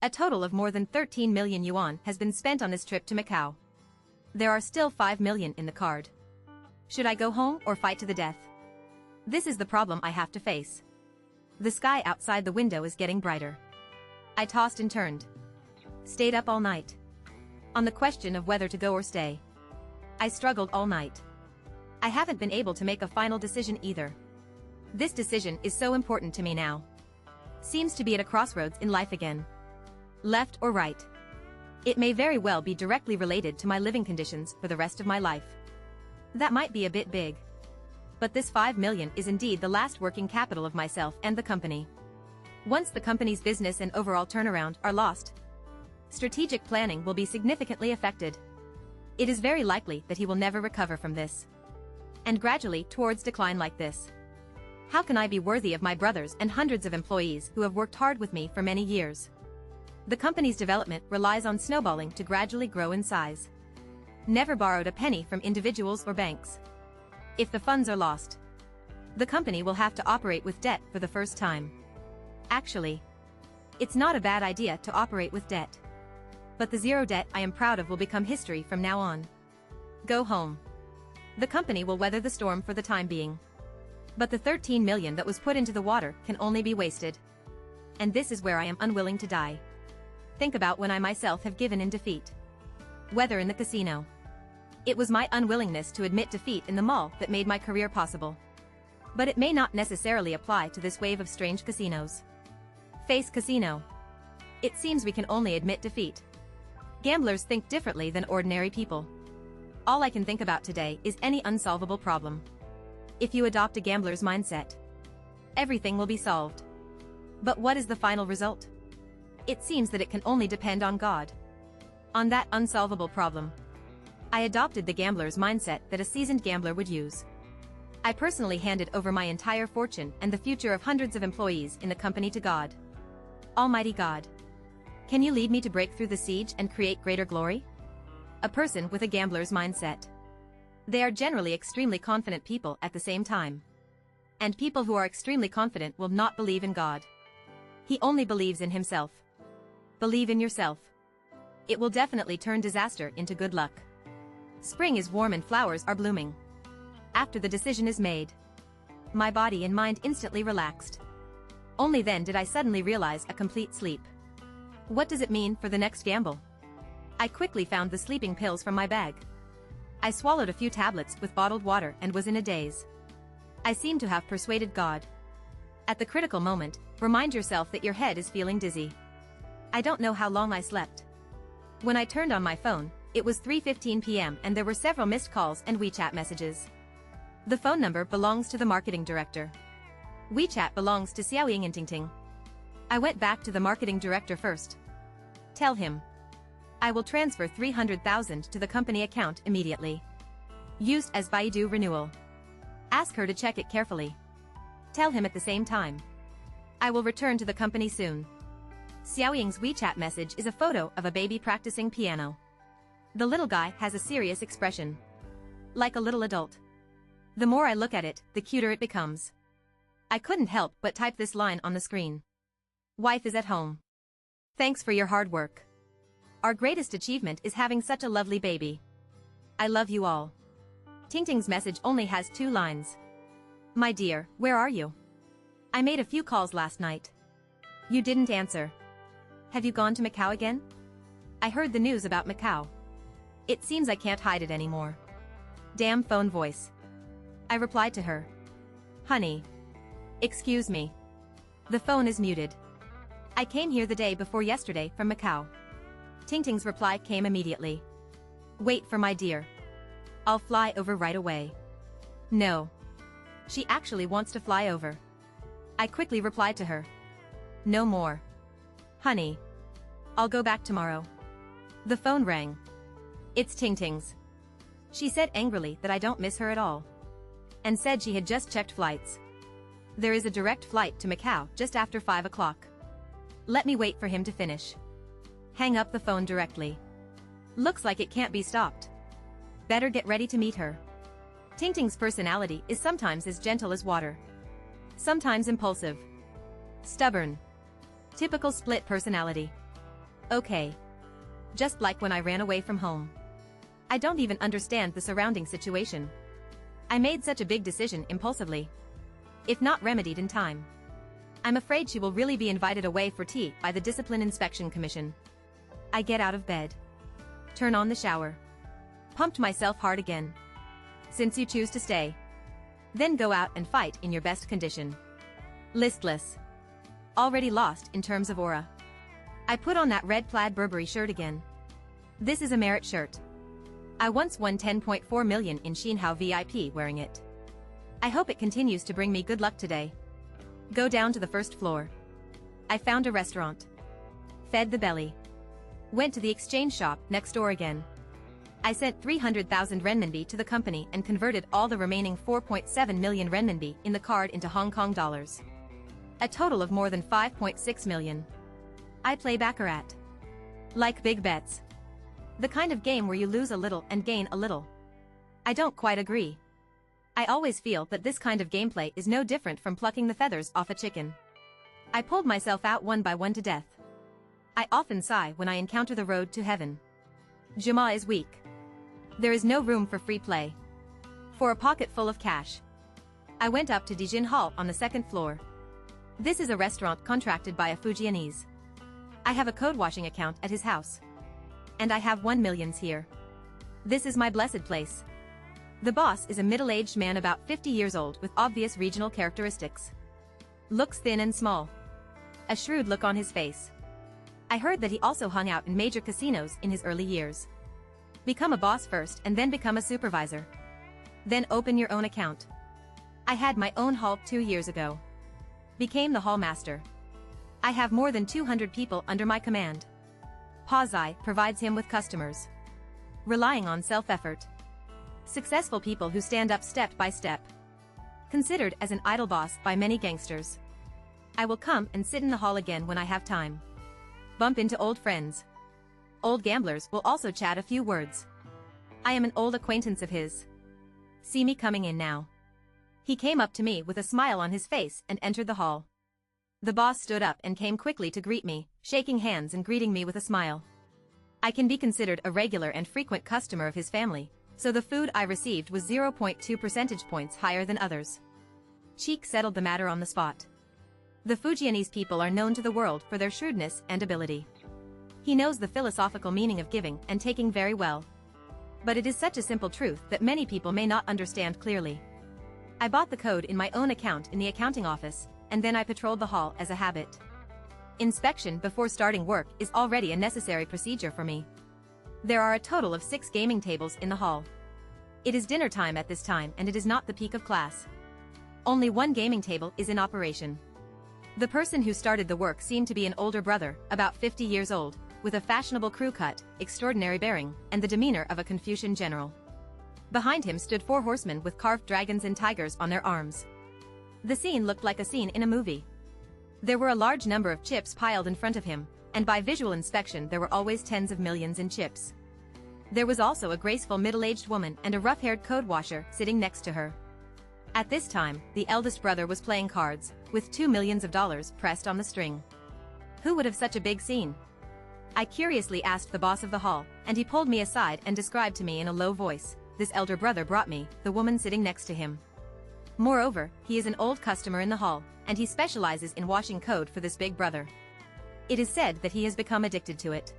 A total of more than 13 million yuan has been spent on this trip to Macau. There are still 5 million in the card. Should I go home or fight to the death? This is the problem I have to face. The sky outside the window is getting brighter. I tossed and turned. Stayed up all night. On the question of whether to go or stay. I struggled all night. I haven't been able to make a final decision either. This decision is so important to me now. Seems to be at a crossroads in life again. Left or right? It may very well be directly related to my living conditions for the rest of my life. That might be a bit big. But this 5 million is indeed the last working capital of myself and the company. Once the company's business and overall turnaround are lost, strategic planning will be significantly affected. It is very likely that he will never recover from this. And gradually towards decline like this. How can I be worthy of my brothers and hundreds of employees who have worked hard with me for many years? The company's development relies on snowballing to gradually grow in size. Never borrowed a penny from individuals or banks. If the funds are lost, the company will have to operate with debt for the first time. Actually, it's not a bad idea to operate with debt. But the zero debt I am proud of will become history from now on. Go home. The company will weather the storm for the time being. But the 13 million that was put into the water can only be wasted. And this is where I am unwilling to die. Think about when I myself have given in defeat. Whether in the casino. It was my unwillingness to admit defeat in the mall that made my career possible. But it may not necessarily apply to this wave of strange casinos. Face casino. It seems we can only admit defeat. Gamblers think differently than ordinary people. All I can think about today is any unsolvable problem. If you adopt a gambler's mindset, everything will be solved. But what is the final result? It seems that it can only depend on God. On that unsolvable problem. I adopted the gambler's mindset that a seasoned gambler would use. I personally handed over my entire fortune and the future of hundreds of employees in the company to God. Almighty God. Can you lead me to break through the siege and create greater glory? A person with a gambler's mindset. They are generally extremely confident people at the same time. And people who are extremely confident will not believe in God. He only believes in himself. Believe in yourself. It will definitely turn disaster into good luck. Spring is warm and flowers are blooming. After the decision is made, my body and mind instantly relaxed. Only then did I suddenly realize a complete sleep. What does it mean for the next gamble? I quickly found the sleeping pills from my bag. I swallowed a few tablets with bottled water and was in a daze. I seemed to have persuaded God. At the critical moment, remind yourself that your head is feeling dizzy. I don't know how long I slept. When I turned on my phone, it was 3:15 p.m. and there were several missed calls and WeChat messages. The phone number belongs to the marketing director. WeChat belongs to Xiao Ying and Tingting. I went back to the marketing director first. Tell him. I will transfer 300,000 to the company account immediately. Used as Baidu renewal. Ask her to check it carefully. Tell him at the same time. I will return to the company soon. Xiao Ying's WeChat message is a photo of a baby practicing piano. The little guy has a serious expression. Like a little adult. The more I look at it, the cuter it becomes. I couldn't help but type this line on the screen. Wife is at home. Thanks for your hard work. Our greatest achievement is having such a lovely baby. I love you all. Tingting's message only has 2 lines. My dear, where are you? I made a few calls last night. You didn't answer. Have you gone to Macau again? I heard the news about Macau. It seems I can't hide it anymore. Damn phone voice. I replied to her. Honey. Excuse me. The phone is muted. I came here the day before yesterday from Macau. Tingting's reply came immediately. Wait for my dear. I'll fly over right away. No. She actually wants to fly over. I quickly replied to her. No more. Honey. I'll go back tomorrow. The phone rang. It's Tingting's. She said angrily that I don't miss her at all. And said she had just checked flights. There is a direct flight to Macau just after 5 o'clock. Let me wait for him to finish. Hang up the phone directly. Looks like it can't be stopped. Better get ready to meet her. Tingting's personality is sometimes as gentle as water. Sometimes impulsive. Stubborn. Typical split personality. Okay. Just like when I ran away from home. I don't even understand the surrounding situation. I made such a big decision impulsively. If not remedied in time, I'm afraid she will really be invited away for tea by the Discipline Inspection Commission. I get out of bed. Turn on the shower. Pumped myself hard again. Since you choose to stay, then go out and fight in your best condition. Listless. Already lost in terms of aura. I put on that red plaid Burberry shirt again. This is a merit shirt. I once won 10.4 million in Xinhao VIP wearing it. I hope it continues to bring me good luck today. Go down to the first floor. I found a restaurant. Fed the belly. Went to the exchange shop next door again. I sent 300,000 renminbi to the company and converted all the remaining 4.7 million renminbi in the card into Hong Kong dollars. A total of more than 5.6 million. I play baccarat. Like big bets. The kind of game where you lose a little and gain a little. I don't quite agree. I always feel that this kind of gameplay is no different from plucking the feathers off a chicken. I pulled myself out one by one to death. I often sigh when I encounter the road to heaven. Jama is weak. There is no room for free play. For a pocket full of cash, I went up to Dijin Hall on the second floor. This is a restaurant contracted by a Fujianese. I have a code washing account at his house. And I have 1 millions here. This is my blessed place. The boss is a middle-aged man about 50 years old with obvious regional characteristics. Looks thin and small. A shrewd look on his face. I heard that he also hung out in major casinos in his early years. Become a boss first and then become a supervisor. Then open your own account. I had my own hall 2 years ago. Became the hall master. I have more than 200 people under my command. Pazai provides him with customers. Relying on self-effort. Successful people who stand up step by step. Considered as an idle boss by many gangsters. I will come and sit in the hall again when I have time. Bump into old friends. Old gamblers will also chat a few words. I am an old acquaintance of his. See me coming in now. He came up to me with a smile on his face and entered the hall. The boss stood up and came quickly to greet me, shaking hands and greeting me with a smile. I can be considered a regular and frequent customer of his family, so the food I received was 0.2 percentage points higher than others. Cheek settled the matter on the spot. The Fujianese people are known to the world for their shrewdness and ability. He knows the philosophical meaning of giving and taking very well. But it is such a simple truth that many people may not understand clearly. I bought the code in my own account in the accounting office, and then I patrolled the hall as a habit. Inspection before starting work is already a necessary procedure for me. There are a total of 6 gaming tables in the hall. It is dinner time at this time and it is not the peak of class. Only one gaming table is in operation. The person who started the work seemed to be an older brother, about 50 years old, with a fashionable crew cut, extraordinary bearing, and the demeanor of a Confucian general. Behind him stood 4 horsemen with carved dragons and tigers on their arms. The scene looked like a scene in a movie. There were a large number of chips piled in front of him, and by visual inspection there were always tens of millions in chips. There was also a graceful middle-aged woman and a rough-haired code washer sitting next to her. At this time, the eldest brother was playing cards, with $2 million pressed on the string. Who would have such a big scene? I curiously asked the boss of the hall, and he pulled me aside and described to me in a low voice, this elder brother brought me, the woman sitting next to him. Moreover, he is an old customer in the hall, and he specializes in washing code for this big brother. It is said that he has become addicted to it.